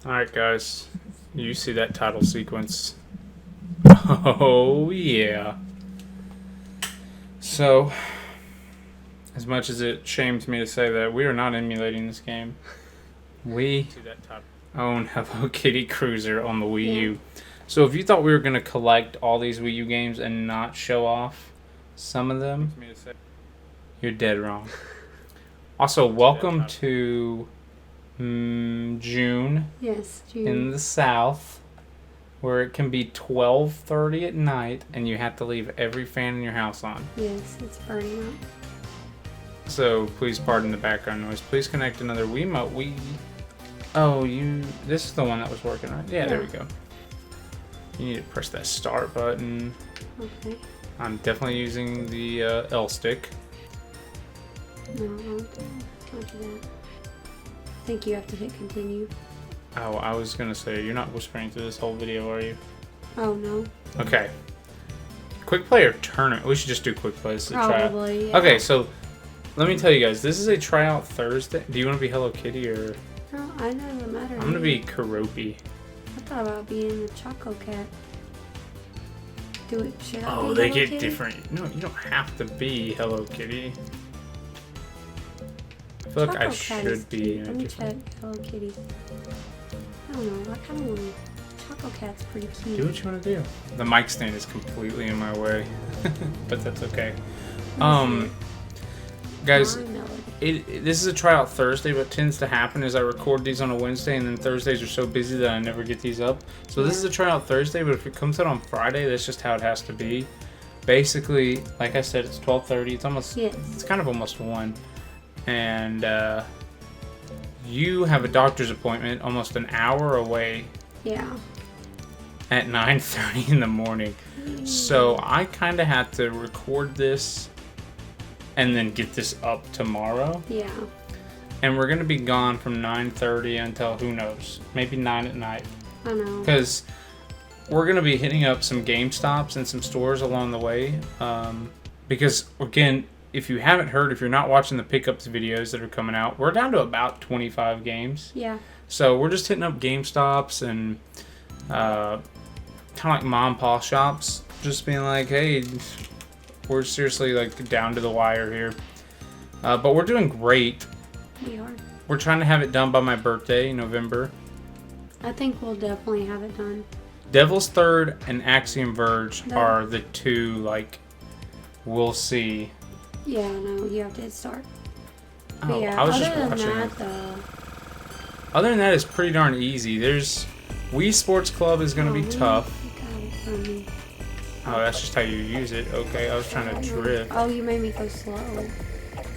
Alright, guys. You see that title sequence. Oh, yeah. So, as much as it shames me to say that, we are not emulating this game. We own Hello Kitty Kruiser on the Wii U. So if you thought we were going to collect all these Wii U games and not show off some of them, you're dead wrong. Also, welcome to June. Yes, June. In the South, where it can be 12:30 at night and you have to leave every fan in your house on. Yes, it's burning up. So please pardon the background noise. Please connect another Wiimote. Oh, this is the one that was working, right? Yeah, there we go. You need to press that start button. Okay. I'm definitely using the L stick. No, don't do that. I think you have to hit continue. Oh, I was gonna say, you're not whispering through this whole video, are you? Oh, no. Okay. Quick play or tournament? We should just do quick plays to try out. Probably, yeah. Okay, so let me tell you guys, this is a tryout Thursday. Do you want to be Hello Kitty or? No, I know it doesn't matter. I'm gonna be Karopi. I thought about being the Choco Cat. Should I Oh, be they Hello get Kitty? different. No, you don't have to be Hello Kitty. I feel like I should be. Let me check Hello Kitty. I don't know. I kind of want Choco Cat's pretty cute. Do what you want to do. The mic stand is completely in my way, but that's okay. Guys, this is a tryout Thursday. What tends to happen is I record these on a Wednesday, and then Thursdays are so busy that I never get these up. So this is a tryout Thursday, but if it comes out on Friday, that's just how it has to be. Basically, like I said, it's 12:30. It's almost. Yes. It's kind of almost 1, and you have a doctor's appointment almost an hour away. Yeah. At 9:30 in the morning. So I kind of had to record this and then get this up tomorrow. Yeah. And we're going to be gone from 9:30 until, who knows, maybe 9 at night. I know. Because we're going to be hitting up some GameStops and some stores along the way. Because, again, if you haven't heard, if you're not watching the pickups videos that are coming out, we're down to about 25 games. Yeah. So we're just hitting up GameStops and kind of like mom and pop shops, just being like, hey, we're seriously like down to the wire here. But we're doing great. We are. We're trying to have it done by my birthday, November. I think we'll definitely have it done. Devil's Third and Axiom Verge are the two, like, we'll see. Yeah, no, you have to hit start. Oh, yeah, I was just other watching. than that, though. Other than that, it's pretty darn easy. There's Wii Sports Club is going to be tough. You got it from me. Oh, that's just how you use it. Okay, I was trying to drift. Oh, you made me go slow.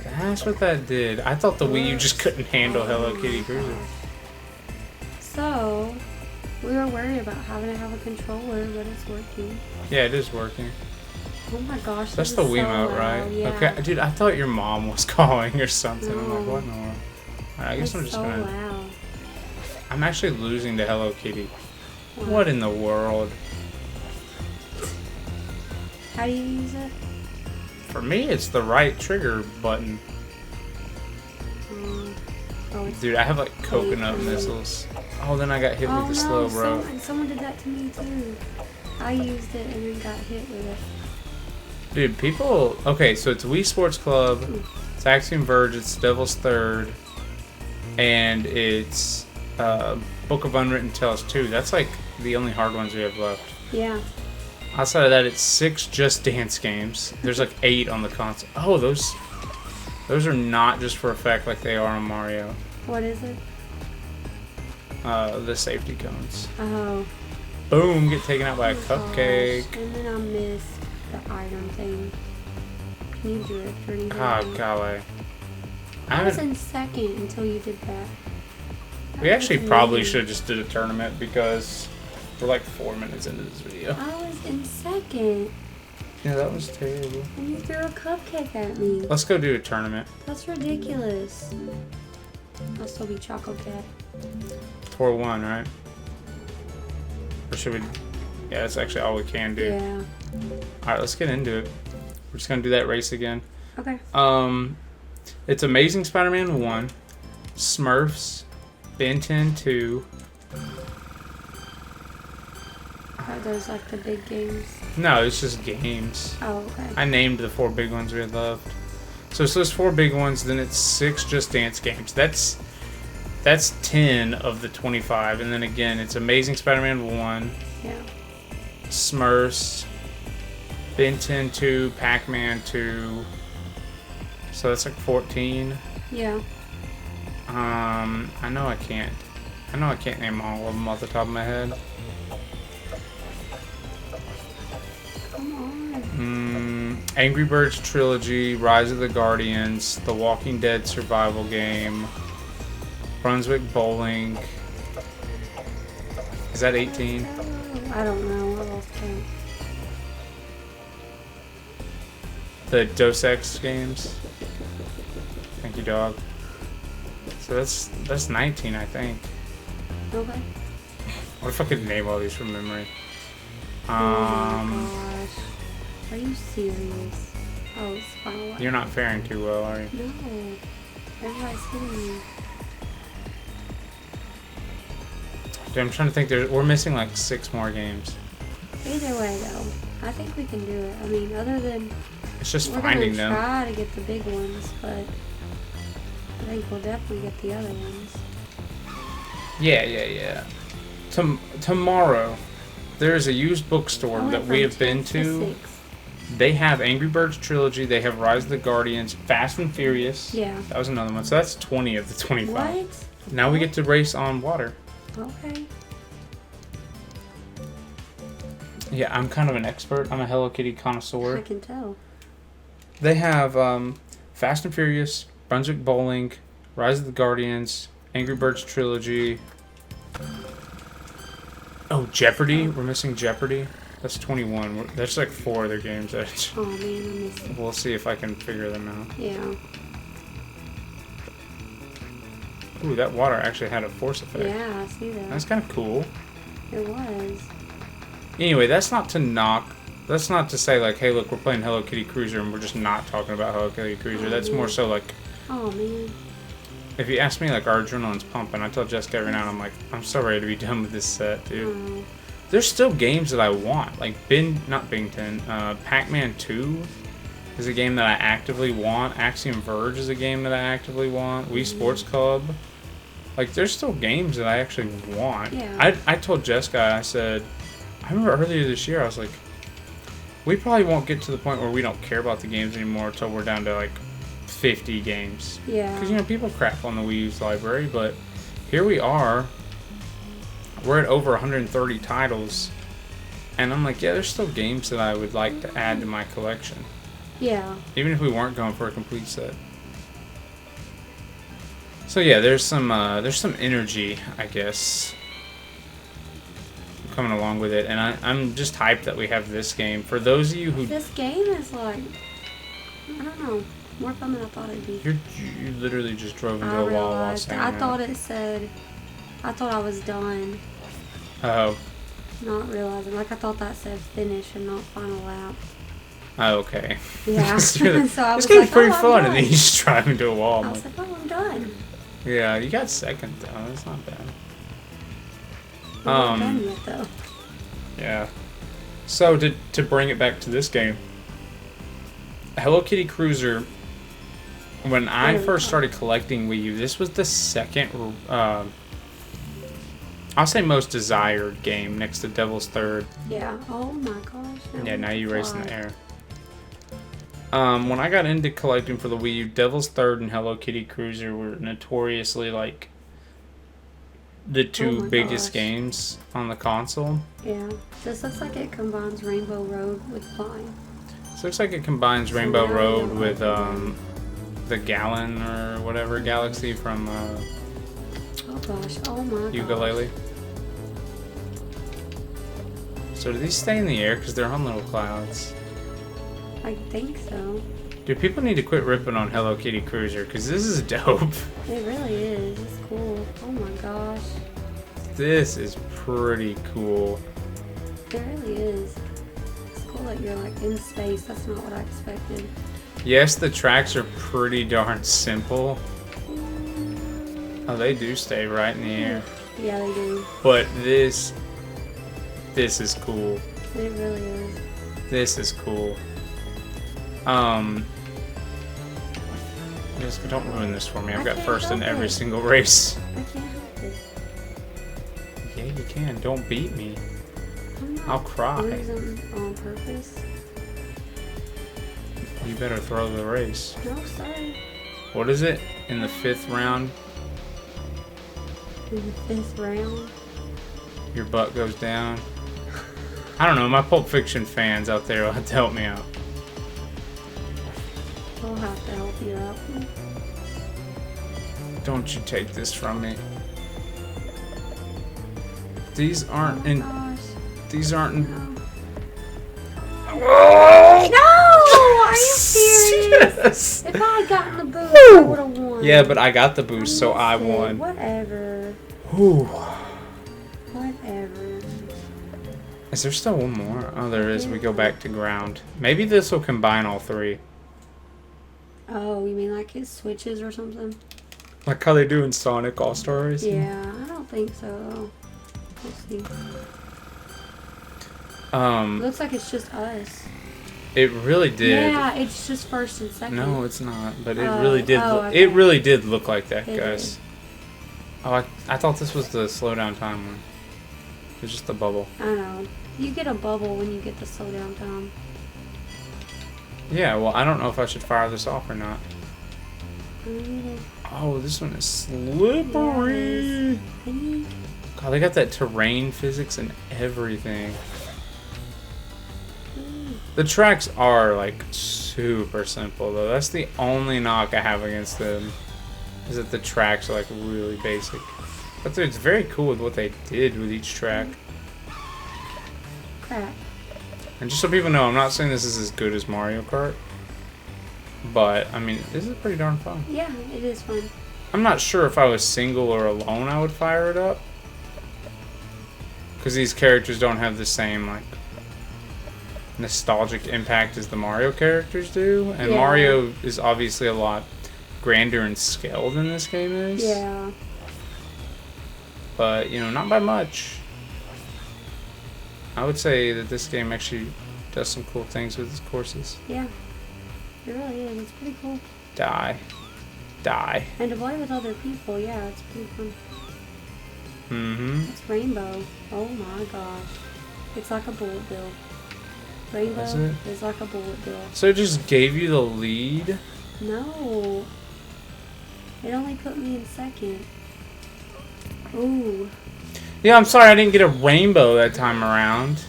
That's what that did. I thought the Wii U just couldn't handle Hello Kitty Kruiser. So, we were worried about having to have a controller, but it's working. Yeah, it is working. Oh my gosh, That's this the is so Wiimote, right? loud. Yeah. Okay, dude, I thought your mom was calling or something. I'm like, what in the world? Alright, I guess I'm just so gonna. loud. I'm actually losing to Hello Kitty. Wow. What in the world? How do you use it? For me, it's the right trigger button. Oh, it's Dude, I have like coconut missiles. Oh, then I got hit with the slow, bro. Someone did that to me too. I used it and then got hit with it. Dude, people. Okay, so it's Wii Sports Club, it's Axiom Verge, it's Devil's Third, and it's Book of Unwritten Tales 2. That's like the only hard ones we have left. Yeah. Outside of that, it's 6 Just Dance games. There's like 8 on the console. Oh, those are not just for effect like they are on Mario. What is it? The safety cones. Oh. Boom, get taken out by a Gosh. cupcake. And then I missed the item thing. Can you do it for anything? Ah, golly. I was in second until you did that. We actually probably should have just did a tournament because we're like 4 minutes into this video. I was in second. Yeah, that was terrible. And you threw a cupcake at me. Let's go do a tournament. That's ridiculous. I'll still be Choco Cat. 4-1, right? Or should we? Yeah, that's actually all we can do. Yeah. Alright, let's get into it. We're just gonna do that race again. Okay. It's Amazing Spider-Man 1, Smurfs, Ben 10 2, Are those like the big games? No, it's just games. Oh, okay. I named the 4 big ones we had left. So it's those 4 big ones, then it's 6 Just Dance games. That's 10 of the 25. And then again, it's Amazing Spider-Man 1. Yeah. Smurfs. Ben 10 2, Pac-Man 2. So that's like 14. Yeah. I know I can't name all of them off the top of my head. Come on. Angry Birds Trilogy, Rise of the Guardians, The Walking Dead survival game, Brunswick Bowling. Is that 18? I don't know. I lost count. The Dos Ex games. Thank you, dog. So that's 19, I think. Okay. What if I could name all these from memory? Oh my gosh. Are you serious? Oh, it's final. You're not faring too well, are you? No. Everybody's hitting me. Dude, I'm trying to think. We're missing like 6 more games. Either way, though, I think we can do it. I mean, other than It's just we're finding gonna them. try to get the big ones, but I think we'll definitely get the other ones. Yeah. Tomorrow, there is a used bookstore that we have been to. They have Angry Birds Trilogy. They have Rise of the Guardians, Fast and Furious. Yeah. That was another one. So that's 20 of the 25. What? Now we get to race on water. Okay. Yeah, I'm kind of an expert. I'm a Hello Kitty I connoisseur. can tell. They have Fast and Furious, Brunswick Bowling, Rise of the Guardians, Angry Birds Trilogy. Oh, Jeopardy. We're missing Jeopardy. That's 21. That's like 4 other games. Oh man, I missed it. We'll see if I can figure them out. Yeah. Ooh, that water actually had a force effect. Yeah, I see that. That's kind of cool. It was. Anyway, that's not to say like, hey, look, we're playing Hello Kitty Kruiser and we're just not talking about Hello Kitty Kruiser. Oh, That's man. more so like, Oh man. if you ask me, like, our adrenaline's pumping. I tell Jessica every night, I'm like, I'm so ready to be done with this set, dude. Oh. There's still games that I want. Like, Pac-Man 2 is a game that I actively want. Axiom Verge is a game that I actively want. Wii Sports Club. Like, there's still games that I actually want. Yeah. I told Jessica, I said, I remember earlier this year, I was like, we probably won't get to the point where we don't care about the games anymore until we're down to, like, 50 games. Yeah. Because, you know, people crap on the Wii U's library, but here we are. We're at over 130 titles. And I'm like, yeah, there's still games that I would like to add to my collection. Yeah. Even if we weren't going for a complete set. So yeah, there's some energy, I guess, coming along with it. And I'm just hyped that we have this game. For those of you who... This game is like, I don't know, more fun than I thought it'd be. You literally just drove into I a wall while realized. saying I that. thought it said, I thought I was done. Oh. Not realizing. Like, I thought that said finish and not final lap. Oh, okay. Yeah. So I this was getting pretty fun, and then you done. just drive into a wall. I was like, oh, I'm done. Yeah, you got second though. That's not bad. I'm not done yet, though. Yeah. So to bring it back to this game, Hello Kitty Kruiser. When I first started collecting Wii U, this was the second, I'll say most desired game next to Devil's Third. Yeah. Oh my gosh. Yeah, now you race in the air. When I got into collecting for the Wii U, Devil's Third and Hello Kitty Kruiser were notoriously like the two biggest games on the console. Yeah. This looks like it combines Rainbow Road with Flying. This looks like it combines Rainbow Road with the Gallon or whatever Galaxy from Oh gosh. Oh my Ukulele. So do these stay in the air because they're on little clouds? I think so. Dude, people need to quit ripping on Hello Kitty Kruiser because this is dope. It really is. It's cool. Oh my gosh. This is pretty cool. It really is. It's cool that you're like in space. That's not what I expected. Yes, the tracks are pretty darn simple. Oh, they do stay right in the air. Yeah, they do. But this This is cool. It really is. This is cool. Just don't ruin this for me. I've got first in every single race. I can't help it. Yeah, you can. Don't beat me. I'm not I'll cry. losing on purpose. You better throw the race. No, sorry. What is it? In the 5th round, In the 5th round. your butt goes down. I don't know. My Pulp Fiction fans out there will have to help me out. I'll have to help you out. Don't you take this from me. These aren't in. Gosh. These aren't in. No. Whoa! No! Are you serious? Yes. If I had gotten the boost, I would have won. Yeah, but I got the boost, so I missed it. won. Whatever. Whew. Whatever. Is there still one more? Oh, there is. We go back to ground. Maybe this will combine all 3. Oh, you mean like his switches or something? Like how they do in Sonic All-Star Racing? Yeah, I don't think so. We'll see. Looks like it's just us. It really did. Yeah, it's just first and second. No, it's not. But it really did. Okay. It really did look like that, It guys. did. Oh, I thought this was the slow down time one. It was just the bubble. I know. You get a bubble when you get the slow down time. Yeah, well, I don't know if I should fire this off or not. Mm, Oh, this one is slippery. Pink. God, they got that terrain physics and everything. The tracks are like super simple though. That's the only knock I have against them. Is that the tracks are like really basic. But it's very cool with what they did with each track. Crap. And just so people know, I'm not saying this is as good as Mario Kart. But, I mean, this is pretty darn fun. Yeah, it is fun. I'm not sure if I was single or alone I would fire it up. Because these characters don't have the same, like, nostalgic impact as the Mario characters do. And Yeah. Mario is obviously a lot grander in scale than this game is. Yeah. But, you know, not by much. I would say that this game actually does some cool things with its courses. Yeah. It really is. It's pretty cool. Die. Die. And to play with other people, yeah, it's pretty fun. Mm-hmm. It's Rainbow. Oh my gosh. It's like a bullet bill. Rainbow Is it? is like a bullet bill. So it just gave you the lead? No. It only put me in second. Ooh. Yeah, I'm sorry I didn't get a rainbow that time around.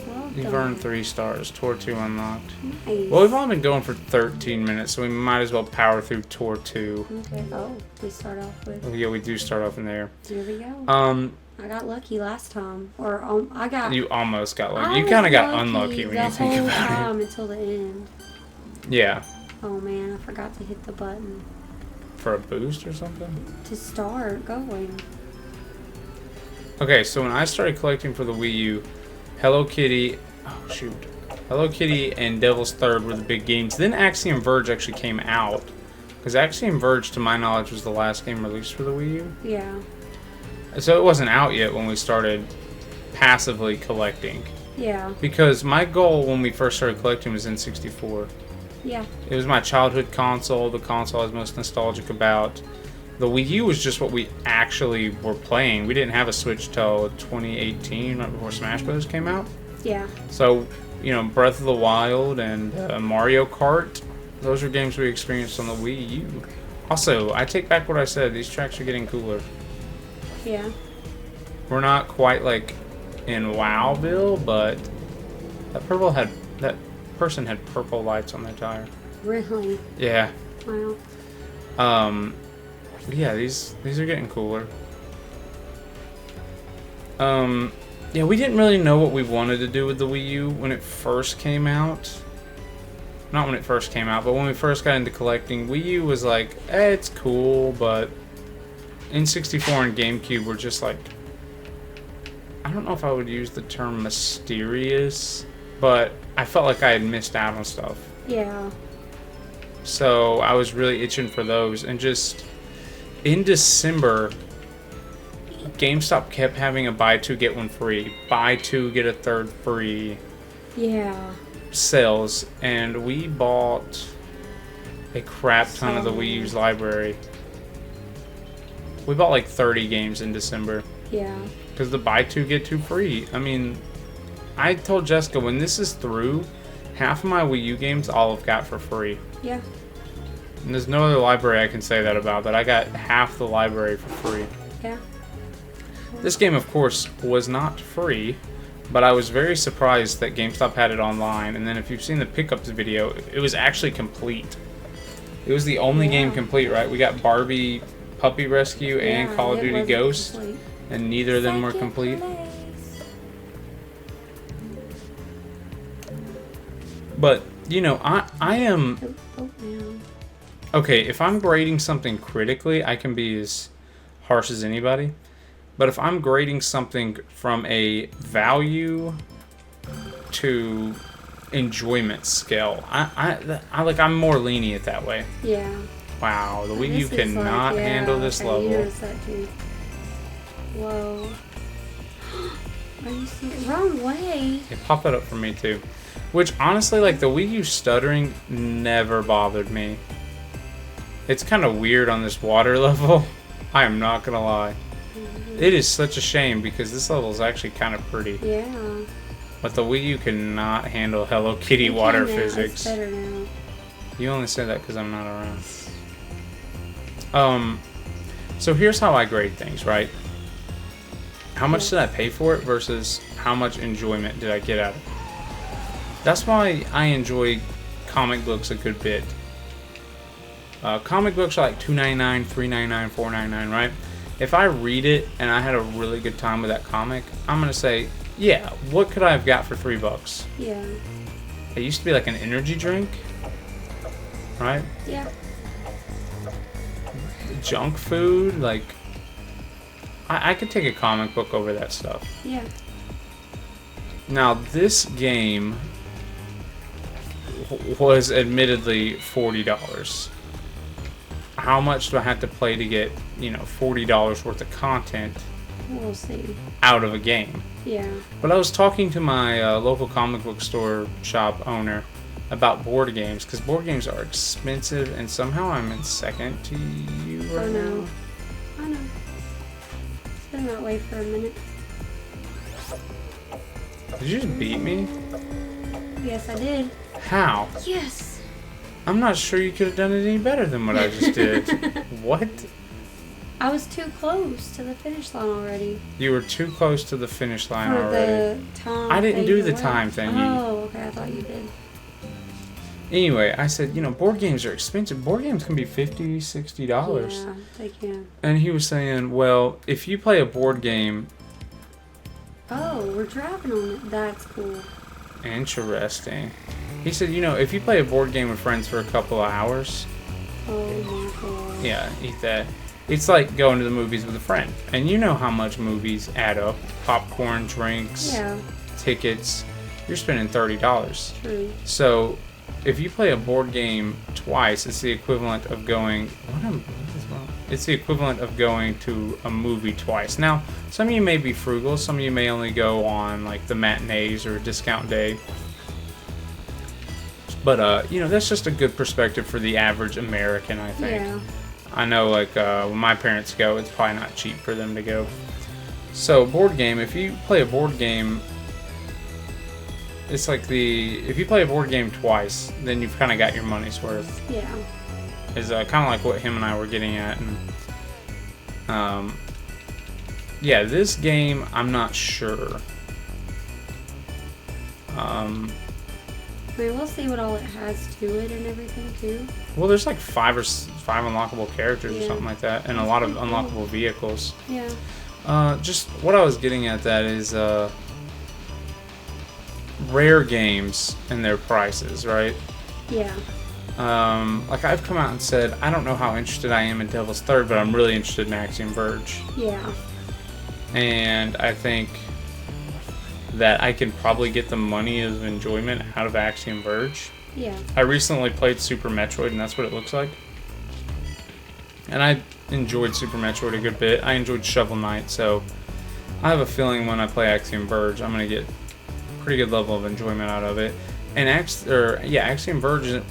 Well You've done. earned 3 stars. Tour 2 unlocked. Nice. Well, we've only been going for 13 minutes, so we might as well power through Tour 2. Okay. Oh, we start off with. Oh, yeah, we do start off in there. Here we go. I got lucky last time. Or I got. You almost got lucky. I You kind of was got lucky unlucky when the you think whole about time until the end. it. Yeah. Oh man, I forgot to hit the button For a boost or something? to start going. Okay, so when I started collecting for the Wii U, Hello Kitty... Oh, shoot. Hello Kitty and Devil's Third were the big games. Then Axiom Verge actually came out. Because Axiom Verge, to my knowledge, was the last game released for the Wii U. Yeah. So it wasn't out yet when we started passively collecting. Yeah. Because my goal when we first started collecting was N64. Yeah. It was my childhood console, the console I was most nostalgic about. The Wii U was just what we actually were playing. We didn't have a Switch till 2018, right before Smash Bros. Came out. Yeah. So, you know, Breath of the Wild and Mario Kart, those are games we experienced on the Wii U. Also, I take back what I said, these tracks are getting cooler. Yeah. We're not quite like in Wowville, but that person had purple lights on their tire. Really? Yeah. Wow. Yeah, these are getting cooler. Yeah, we didn't really know what we wanted to do with the Wii U when it first came out. Not when it first came out, but when we first got into collecting, Wii U was like, it's cool, but N64 and GameCube were just like, I don't know if I would use the term mysterious, but I felt like I had missed out on stuff. Yeah. So I was really itching for those, and just in December, GameStop kept having a buy two get one free, buy two get a third free. Yeah. Sales, and we bought a crap ton of the Wii U's library. We bought like 30 games in December. Yeah. Because the buy two get two free. I mean, I told Jessica when this is through, half of my Wii U games I'll have got for free. Yeah. And there's no other library I can say that about, that I got half the library for free. Yeah. This game, of course, was not free, but I was very surprised that GameStop had it online. And then if you've seen the pickups video, it was actually complete. It was the only game complete, right? We got Barbie Puppy Rescue and Call of Duty Ghost, and neither of them were complete. But, you know, I am... Okay, if I'm grading something critically, I can be as harsh as anybody. But if I'm grading something from a value to enjoyment scale, I'm more lenient that way. Yeah. Wow, the Wii U cannot handle this level. You noticed that too. Whoa. Are you serious? Wrong way. It popped that up for me too. Which honestly, like, the Wii U stuttering never bothered me. It's kind of weird on this water level. I am not gonna lie. It is such a shame because this level is actually kind of pretty. Yeah. But the Wii U cannot handle Hello Kitty water physics. It's better now. You only say that because I'm not around. So here's how I grade things, right? How much did I pay for it versus how much enjoyment did I get out of it? That's why I enjoy comic books a good bit. Comic books are like $2.99, $3.99, $4.99, right? If I read it and I had a really good time with that comic, I'm gonna say, yeah, what could I have got for $3? Yeah. It used to be like an energy drink, right? Yeah. Junk food, like, I could take a comic book over that stuff. Yeah. Now, this game was admittedly $40. How much do I have to play to get, you know, $40 worth of content We'll see. out of a game? Yeah. But I was talking to my local comic book store shop owner about board games, because board games are expensive, and somehow I'm in second to you right now. I know. It's been that way for a minute. Did you just beat me? Yes, I did. How? Yes. I'm not sure you could have done it any better than what I just did. What? I was too close to the finish line already. You were too close to the finish line For already. the time. I didn't do the away. time thing. Oh, okay. I thought you did. Anyway, I said, you know, board games are expensive. Board games can be $50, $60. Yeah, they can. And he was saying, well, if you play a board game... Oh, we're driving on it. That's cool. Interesting. He said, you know, if you play a board game with friends for a couple of hours... Oh my god. Yeah, eat that. It's like going to the movies with a friend. And you know how much movies add up. Popcorn, drinks, tickets. You're spending $30. True. So, if you play a board game twice, it's the equivalent of going... It's the equivalent of going to a movie twice. Now, some of you may be frugal. Some of you may only go on, like, the matinees or a discount day. But, you know, that's just a good perspective for the average American, I think. Yeah. I know, like, when my parents go, it's probably not cheap for them to go. So, board game, if you play a board game, it's like if you play a board game twice, then you've kind of got your money's worth. Yeah. Is kind of like what him and I were getting at. And, yeah, this game, I'm not sure. I mean, we'll see what all it has to it and everything, too. Well, there's like five unlockable characters or something like that, and a lot of unlockable vehicles. Yeah. Just what I was getting at that is rare games and their prices, right? Yeah. Like I've come out and said, I don't know how interested I am in Devil's Third, but I'm really interested in Axiom Verge. Yeah. And I think that I can probably get the money of enjoyment out of Axiom Verge. Yeah. I recently played Super Metroid, and that's what it looks like. And enjoyed Super Metroid a good bit. I enjoyed Shovel Knight, so I have a feeling when I play Axiom Verge, I'm gonna get a pretty good level of enjoyment out of it. And Axiom Verge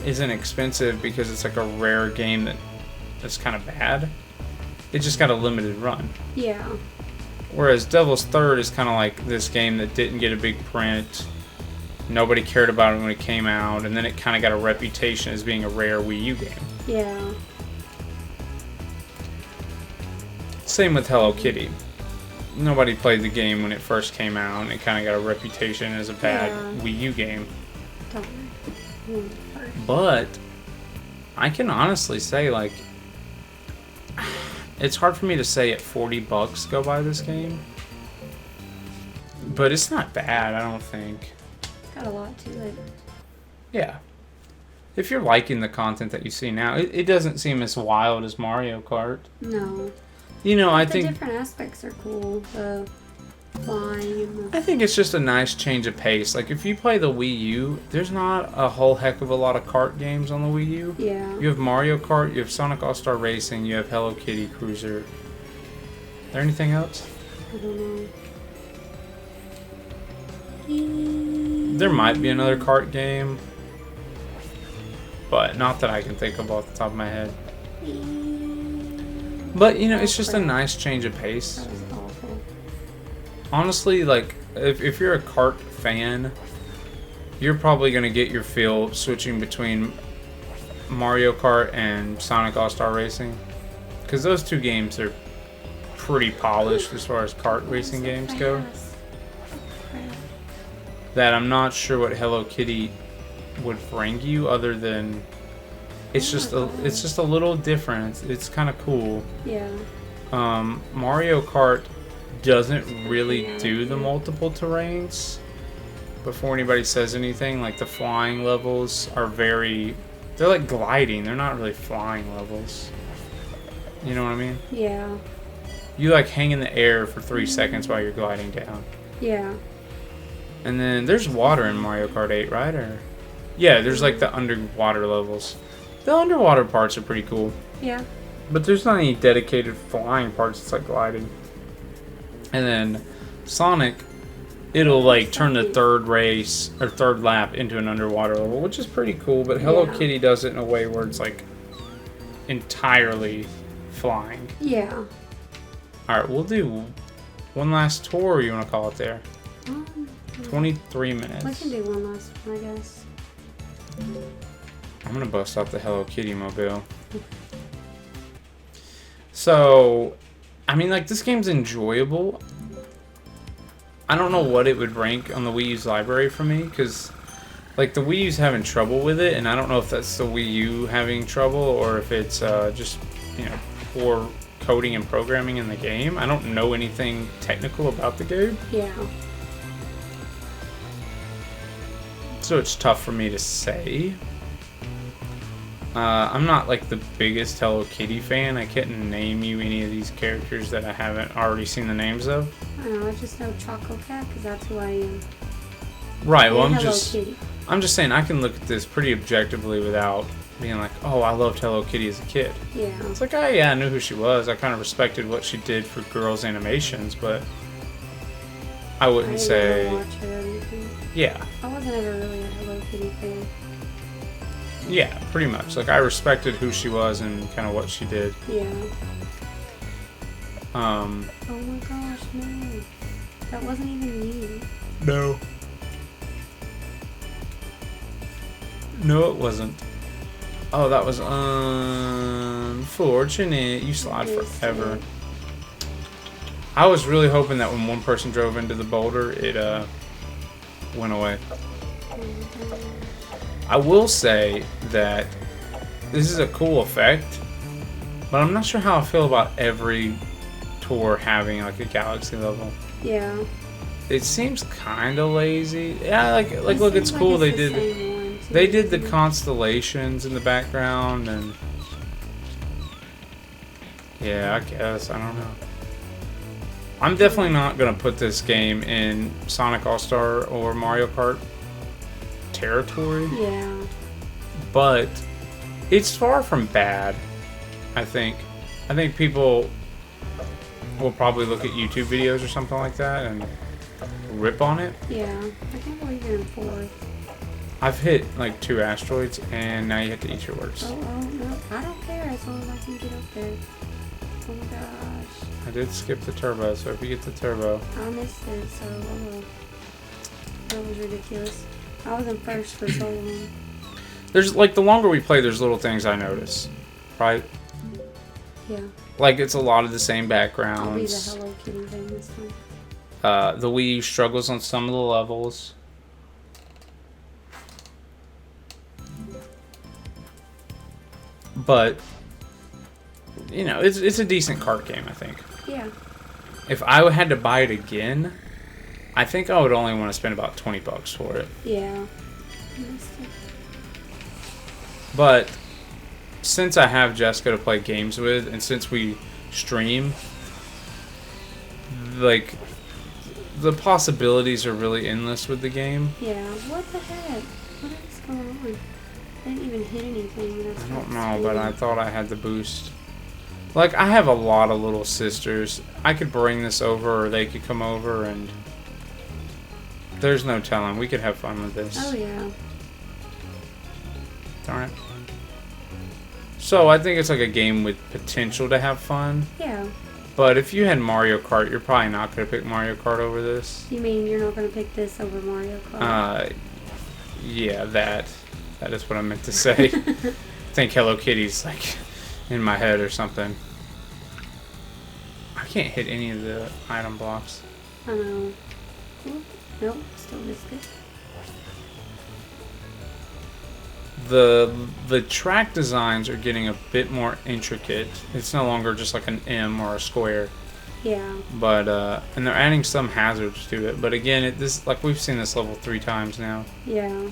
isn't expensive because it's like a rare game that's kind of bad. It just got a limited run. Yeah. Whereas Devil's Third is kind of like this game that didn't get a big print. Nobody cared about it when it came out, and then it kind of got a reputation as being a rare Wii U game. Yeah. Same with Hello Kitty. Nobody played the game when it first came out, and it kind of got a reputation as a bad Wii U game. But I can honestly say, like, it's hard for me to say at $40 go buy this game. But it's not bad, I don't think. Got a lot to it. Yeah. If you're liking the content that you see now, it doesn't seem as wild as Mario Kart. No. You know, I the think different aspects are cool. The flying and the... I think it's just a nice change of pace. Like, if you play the Wii U, there's not a whole heck of a lot of kart games on the Wii U. Yeah. You have Mario Kart, you have Sonic All-Star Racing, you have Hello Kitty Kruiser. Is there anything else? I don't know. There might be another kart game, but not that I can think of off the top of my head. But, you know, it's just a nice change of pace. That was awful. Honestly, like, if you're a kart fan, you're probably going to get your feel switching between Mario Kart and Sonic All-Star Racing. Because those two games are pretty polished as far as kart racing games go. That I'm not sure what Hello Kitty would bring you other than it's just a little different. It's kind of cool. Yeah. Mario Kart doesn't really do the multiple terrains. Before anybody says anything, like the flying levels are they're like gliding. They're not really flying levels. You know what I mean? Yeah. You like hang in the air for 3 seconds while you're gliding down. Yeah. And then there's water in Mario Kart 8, right? Or yeah, there's like the underwater levels. The underwater parts are pretty cool. Yeah. But there's not any dedicated flying parts. It's like gliding. And then Sonic, it'll like turn the third lap into an underwater level, which is pretty cool. But Hello Kitty does it in a way where it's like entirely flying. Yeah. Alright, we'll do one last tour, or you want to call it there? 23 minutes. We can do one last one, I guess. I'm gonna bust out the Hello Kitty mobile. So, I mean, like, this game's enjoyable. I don't know what it would rank on the Wii U's library for me, because, like, the Wii U's having trouble with it, and I don't know if that's the Wii U having trouble, or if it's just, you know, poor coding and programming in the game. I don't know anything technical about the game. Yeah. So it's tough for me to say. I'm not like the biggest Hello Kitty fan. I couldn't name you any of these characters that I haven't already seen the names of. I don't know, I just know Choco Cat because that's who I am. Right, well, And I'm Hello just Kitty. saying I can look at this pretty objectively without being like, oh, I loved Hello Kitty as a kid. Yeah. It's like, oh yeah, I knew who she was. I kind of respected what she did for girls' animations, but I wouldn't say. Really watch her or anything. Yeah. I wasn't ever really a Hello Kitty fan. Yeah, pretty much. Like, I respected who she was and kind of what she did. Yeah. Oh my gosh, no. That wasn't even you. No. No, it wasn't. Oh, that was unfortunate. You slide forever. I was really hoping that when one person drove into the boulder, it went away. I will say that this is a cool effect, but I'm not sure how I feel about every tour having like a galaxy level. Yeah. It seems kind of lazy. Yeah, like look, it's cool. Like They did the constellations in the background, and yeah, I guess I don't know. I'm definitely not gonna put this game in Sonic All-Star or Mario Kart territory. Yeah. But it's far from bad. I think people will probably look at YouTube videos or something like that and rip on it. Yeah, I can't believe you're in fourth. I've hit like 2 asteroids, and now you have to eat your words. Oh, no, I don't care as long as I can get up there. Oh my gosh. I did skip the turbo, so if you get the turbo. I missed it, so that was ridiculous. I was in first for so long. There's like the longer we play, there's little things I notice, right? Yeah. Like it's a lot of the same I'll be the backgrounds. Hello Kitty thing this time. The Wii U struggles on some of the levels. But you know, it's a decent cart game, I think. Yeah. If I had to buy it again, I think I would only want to spend about $20 for it. Yeah. But since I have Jessica to play games with, and since we stream, like the possibilities are really endless with the game. Yeah. What the heck? What is going on? I didn't even hit anything. I don't know, but I thought I had the boost. Like, I have a lot of little sisters. I could bring this over, or they could come over, and there's no telling. We could have fun with this. Oh, yeah. Darn it. So, I think it's like a game with potential to have fun. Yeah. But if you had Mario Kart, you're probably not going to pick Mario Kart over this. You mean you're not going to pick this over Mario Kart? Yeah, that is what I meant to say. I think Hello Kitty's like in my head or something. I can't hit any of the item blocks. I know. Ooh, nope, still missed it. The track designs are getting a bit more intricate. It's no longer just like an M or a square. Yeah. But and they're adding some hazards to it. But again, this like we've seen this level 3 times now. Yeah.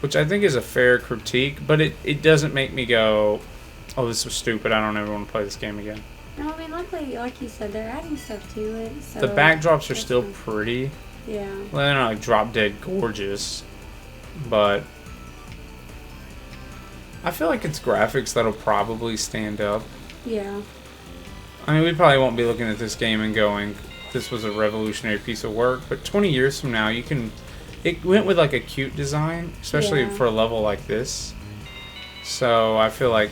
Which I think is a fair critique, but it doesn't make me go, oh, this was stupid, I don't ever want to play this game again. No, I mean, luckily, like you said, they're adding stuff to it. So The backdrops are still pretty. Yeah. Well, they're not like drop dead gorgeous, but I feel like it's graphics that'll probably stand up. Yeah. I mean, we probably won't be looking at this game and going, this was a revolutionary piece of work, but 20 years from now, you can... It went with like a cute design, especially for a level like this. So I feel like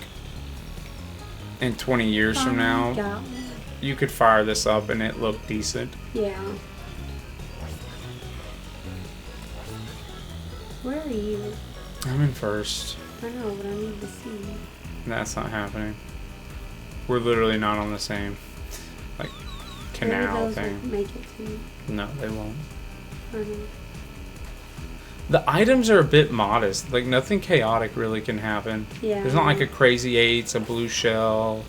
in 20 years from now, you could fire this up and it looked decent. Yeah. Where are you? I'm in first. I know, but I need to see. That's not happening. We're literally not on the same like canal thing. Make it to me. No, they won't. I know. The items are a bit modest. Like, nothing chaotic really can happen. Yeah. There's not like a crazy 8, a blue shell.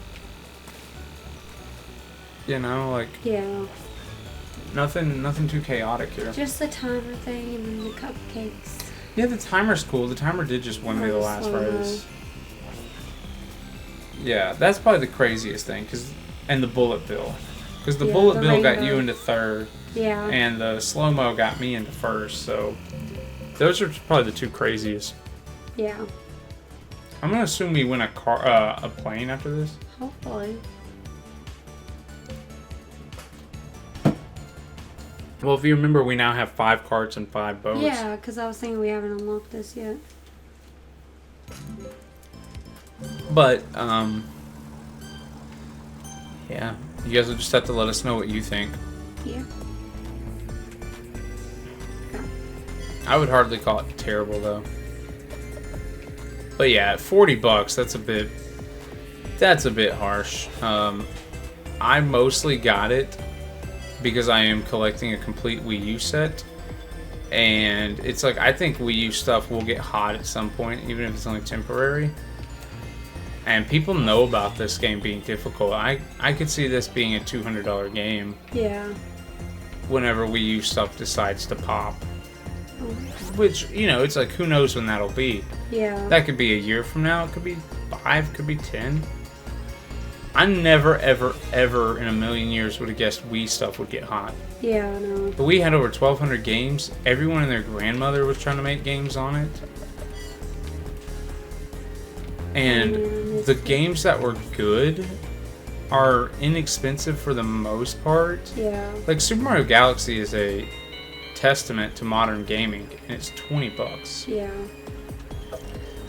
You know, like... Yeah. Nothing too chaotic here. Just the timer thing and then the cupcakes. Yeah, the timer's cool. The timer did just win me the last race. Yeah, that's probably the craziest thing. And the bullet bill. Because the bullet bill got you into third. Yeah. And the slow-mo got me into first, so... Those are probably the 2 craziest. Yeah. I'm gonna assume we win a plane after this. Hopefully. Well, if you remember, we now have 5 carts and 5 boats. Yeah, because I was thinking we haven't unlocked this yet. But, yeah. You guys will just have to let us know what you think. Yeah. I would hardly call it terrible, though. But yeah, at $40, that's a bit harsh. I mostly got it because I am collecting a complete Wii U set. And it's like, I think Wii U stuff will get hot at some point, even if it's only temporary. And people know about this game being difficult. I could see this being a $200 game. Yeah. Whenever Wii U stuff decides to pop. Which, you know, it's like, who knows when that'll be. Yeah. That could be a year from now. It could be 5, could be 10. I never, ever, ever in a million years would have guessed Wii stuff would get hot. Yeah, I know. But we had over 1,200 games. Everyone and their grandmother was trying to make games on it. And Yeah, the games that were good are inexpensive for the most part. Yeah. Like Super Mario Galaxy is a testament to modern gaming, and it's $20. Yeah.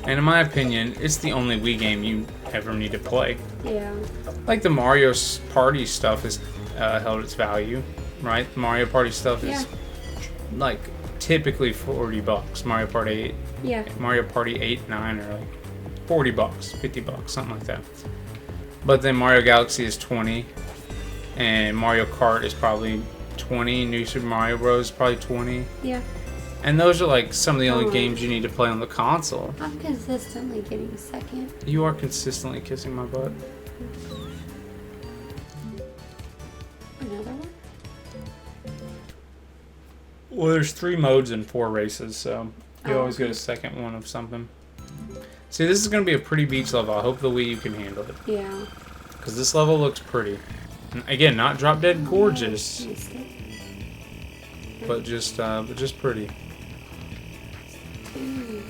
And in my opinion, it's the only Wii game you ever need to play. Yeah. Like the Mario Party stuff has held its value, right? The Mario Party stuff is like typically $40. Mario Party 8, Yeah. Mario Party 8, 9 are like $40, $50, something like that. But then Mario Galaxy is 20, and Mario Kart is probably 20. New Super Mario Bros. Is probably 20. Yeah. And those are like some of the only games you need to play on the console. I'm consistently getting second. You are consistently kissing my butt. Another one? Well, there's 3 modes and 4 races, so you always okay. get a second one of something. See, this is going to be a pretty beach level. I hope the Wii U can handle it. Yeah. Because this level looks pretty. And again, not drop dead gorgeous, but just pretty. Ooh.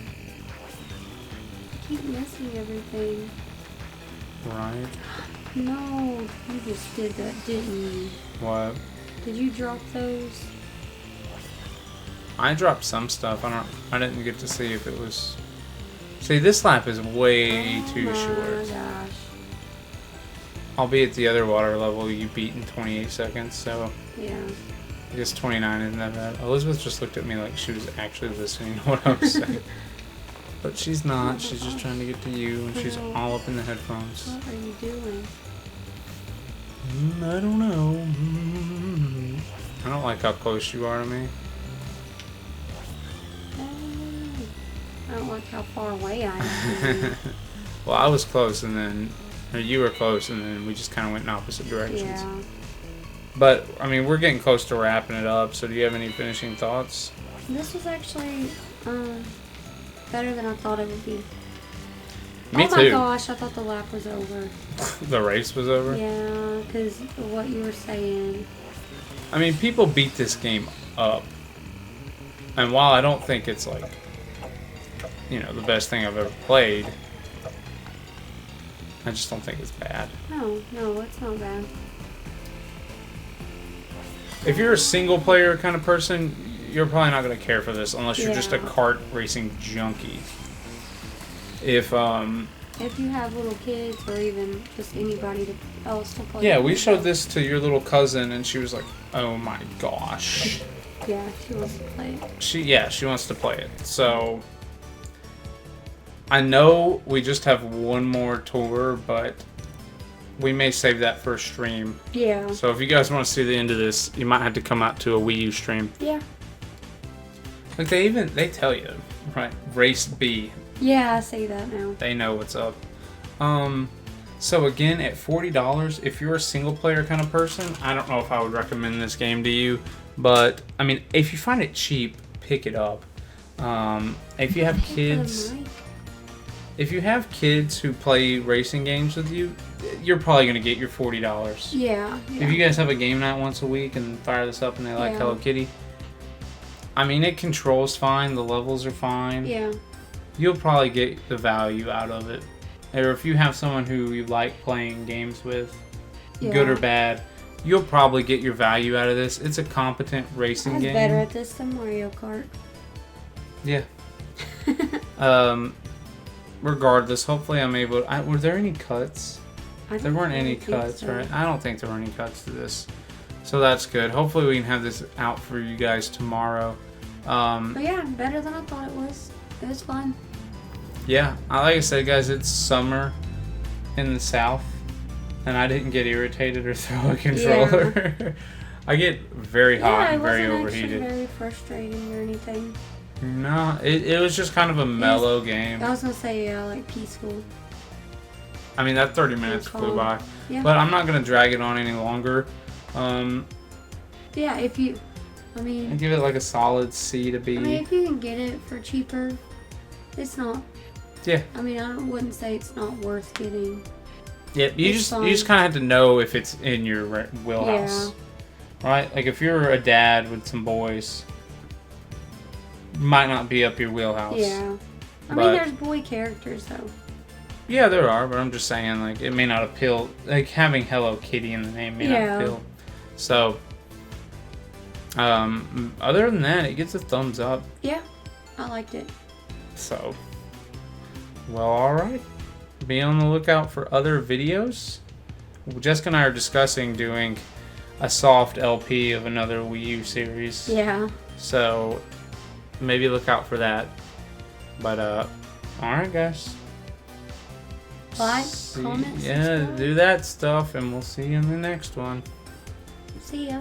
I keep missing everything. Right. No, you just did that, didn't you? What? Did you drop those? I dropped some stuff. I didn't get to see if it was. See, this lap is way too short. Oh my gosh. I'll be at the other water level you beat in 28 seconds, so Yeah. I guess 29 isn't that bad. Elizabeth just looked at me like she was actually listening to what I was saying. But she's not. She's just trying to get to you, and she's all up in the headphones. What are you doing? I don't know. I don't like how close you are to me. I don't like how far away I am. Well, I was close, and then or you were close, and then we just kind of went in opposite directions. Yeah. But, I mean, we're getting close to wrapping it up, so do you have any finishing thoughts? This was actually better than I thought it would be. Me oh too. my gosh, I thought the lap was over. The race was over? Yeah, because of what you were saying. I mean, people beat this game up. And while I don't think it's like, you know, the best thing I've ever played, I just don't think it's bad. No, it's not bad. If you're a single player kind of person, you're probably not going to care for this unless you're just a kart racing junkie. If you have little kids or even just anybody else to play. Yeah, we showed this to your little cousin and she was like, "Oh my gosh." Yeah, she wants to play it. She wants to play it. So I know we just have one more tour, but we may save that for a stream. Yeah. So if you guys want to see the end of this, you might have to come out to a Wii U stream. Yeah. Like they tell you, right? Race B. Yeah, I see that now. They know what's up. So again, at $40, if you're a single player kind of person, I don't know if I would recommend this game to you, but I mean, if you find it cheap, pick it up. If you have kids who play racing games with you, you're probably going to get your $40. Yeah. If you guys have a game night once a week and fire this up and they like Hello Kitty, I mean, it controls fine, the levels are fine. Yeah. You'll probably get the value out of it. Or if you have someone who you like playing games with, good or bad, you'll probably get your value out of this. It's a competent racing game. better at this than Mario Kart. Yeah. Regardless, hopefully I'm able to... were there any cuts? There weren't any cuts, right? I don't think there were any cuts to this. So that's good. Hopefully we can have this out for you guys tomorrow. But yeah, better than I thought it was. It was fun. Yeah, like I said, guys, it's summer in the South, and I didn't get irritated or throw a controller. Yeah. I get very hot and very overheated. It wasn't actually very frustrating or anything. No, it was just kind of a mellow game. I was going to say, like, peaceful. I mean, that 30 minutes flew by. Yeah. But I'm not going to drag it on any longer. Yeah, if you... I'd give it like a solid C to B. I mean, if you can get it for cheaper, it's not... Yeah. I mean, I wouldn't say it's not worth getting. Yeah, you just kind of have to know if it's in your wheelhouse. Yeah. Right? Like, if you're a dad with some boys, might not be up your wheelhouse. Yeah. I mean, there's boy characters, though. Yeah, there are, but I'm just saying, like, it may not appeal. Like, having Hello Kitty in the name may not appeal. So, other than that, it gets a thumbs up. Yeah, I liked it. So, well, alright. Be on the lookout for other videos. Jessica and I are discussing doing a soft LP of another Wii U series. Yeah. So, maybe look out for that. But, alright, guys. Like, comment, yeah, subscribe. do that stuff, and we'll see you in the next one. See ya.